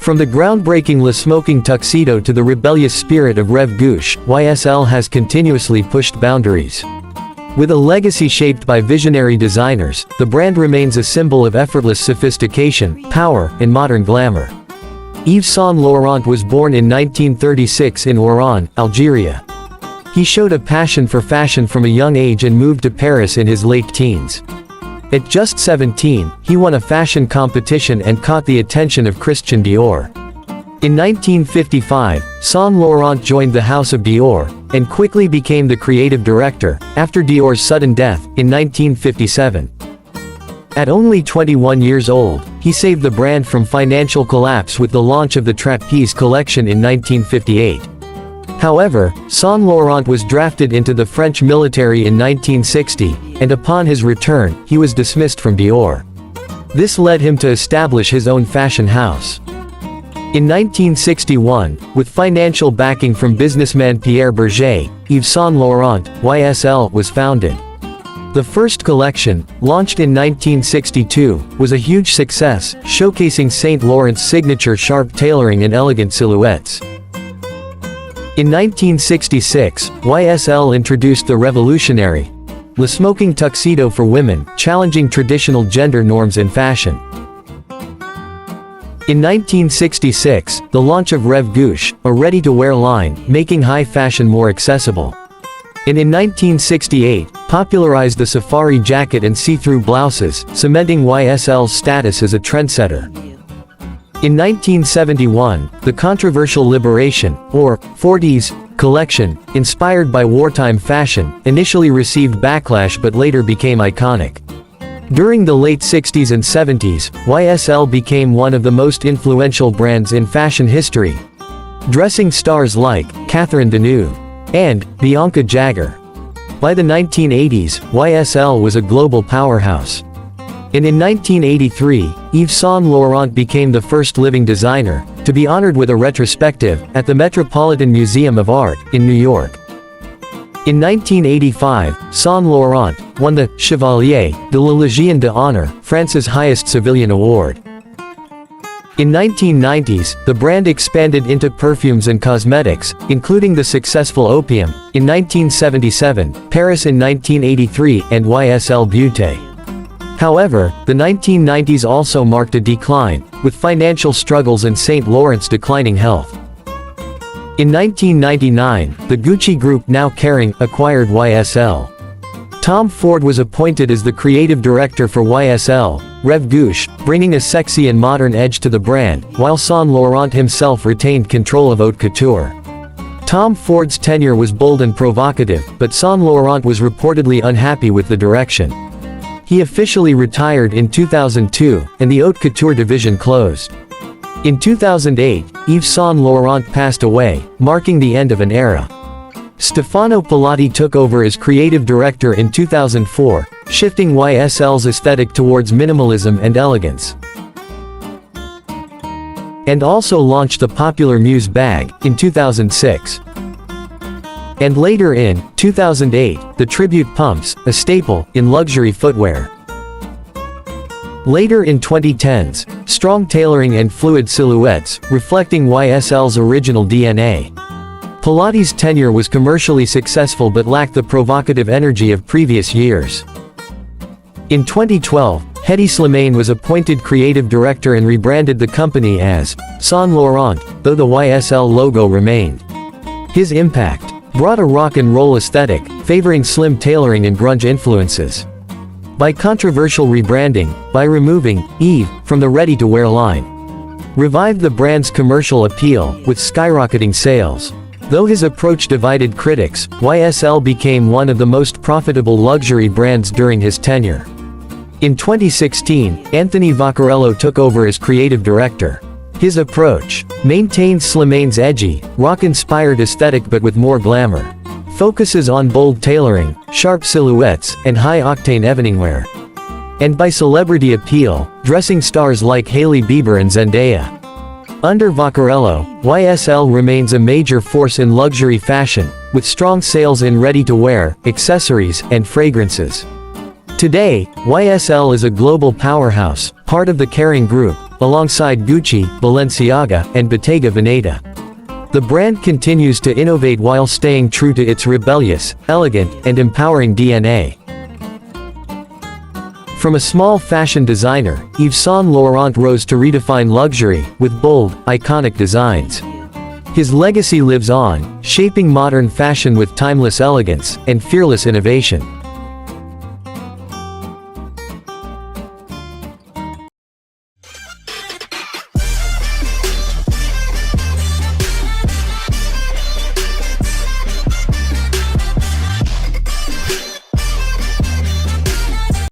From the groundbreaking Le Smoking Tuxedo to the rebellious spirit of Rêve Gauche, YSL has continuously pushed boundaries. With a legacy shaped by visionary designers, the brand remains a symbol of effortless sophistication, power, and modern glamour. Yves Saint Laurent was born in 1936 in Oran, Algeria. He showed a passion for fashion from a young age and moved to Paris in his late teens. At just 17, he won a fashion competition and caught the attention of Christian Dior. In 1955, Saint Laurent joined the House of Dior, and quickly became the creative director, after Dior's sudden death, in 1957. At only 21 years old, he saved the brand from financial collapse with the launch of the Trapeze collection in 1958. However, Saint Laurent was drafted into the French military in 1960, and upon his return, he was dismissed from Dior. This led him to establish his own fashion house. In 1961, with financial backing from businessman Pierre Bergé, Yves Saint Laurent, YSL, was founded. The first collection, launched in 1962, was a huge success, showcasing Saint Laurent's signature sharp tailoring and elegant silhouettes. In 1966, YSL introduced the revolutionary Le Smoking Tuxedo for women, challenging traditional gender norms in fashion. In 1966, the launch of Rêve Gauche, a ready-to-wear line, making high fashion more accessible. And in 1968, popularized the safari jacket and see-through blouses, cementing YSL's status as a trendsetter. In 1971, the controversial Liberation, or 40s, collection, inspired by wartime fashion, initially received backlash but later became iconic. During the late 60s and 70s, YSL became one of the most influential brands in fashion history, dressing stars like Catherine Deneuve and Bianca Jagger. By the 1980s, YSL was a global powerhouse. And in 1983, Yves Saint Laurent became the first living designer to be honored with a retrospective at the Metropolitan Museum of Art in New York. In 1985, Saint Laurent won the Chevalier de la Légion d'Honneur, France's highest civilian award. In 1990s, the brand expanded into perfumes and cosmetics, including the successful Opium in 1977, Paris in 1983, and YSL Beauté. However, the 1990s also marked a decline, with financial struggles and Saint Laurent's declining health. In 1999, the Gucci Group, now Kering, acquired YSL. Tom Ford was appointed as the creative director for YSL, Rêve Gauche, bringing a sexy and modern edge to the brand, while Saint Laurent himself retained control of Haute Couture. Tom Ford's tenure was bold and provocative, but Saint Laurent was reportedly unhappy with the direction. He officially retired in 2002, and the Haute Couture division closed. In 2008, Yves Saint Laurent passed away, marking the end of an era. Stefano Pilati took over as creative director in 2004, shifting YSL's aesthetic towards minimalism and elegance. And also launched the popular Muse bag in 2006. And later in 2008, the Tribute pumps, a staple in luxury footwear. Later in 2010s, strong tailoring and fluid silhouettes, reflecting YSL's original DNA. Pilati's tenure was commercially successful but lacked the provocative energy of previous years. In 2012, Hedi Slimane was appointed creative director and rebranded the company as Saint Laurent, though the YSL logo remained. His impact brought a rock and roll aesthetic, favoring slim tailoring and grunge influences. By controversial rebranding, by removing Yves from the ready-to-wear line, revived the brand's commercial appeal, with skyrocketing sales. Though his approach divided critics, YSL became one of the most profitable luxury brands during his tenure. In 2016, Anthony Vaccarello took over as creative director. His approach maintained Slimane's edgy, rock-inspired aesthetic but with more glamour. Focuses on bold tailoring, sharp silhouettes, and high-octane evening wear. And by celebrity appeal, dressing stars like Hailey Bieber and Zendaya. Under Vaccarello, YSL remains a major force in luxury fashion, with strong sales in ready-to-wear, accessories, and fragrances. Today, YSL is a global powerhouse, part of the Kering Group, alongside Gucci, Balenciaga, and Bottega Veneta. The brand continues to innovate while staying true to its rebellious, elegant, and empowering DNA. From a small fashion designer, Yves Saint Laurent rose to redefine luxury, with bold, iconic designs. His legacy lives on, shaping modern fashion with timeless elegance and fearless innovation.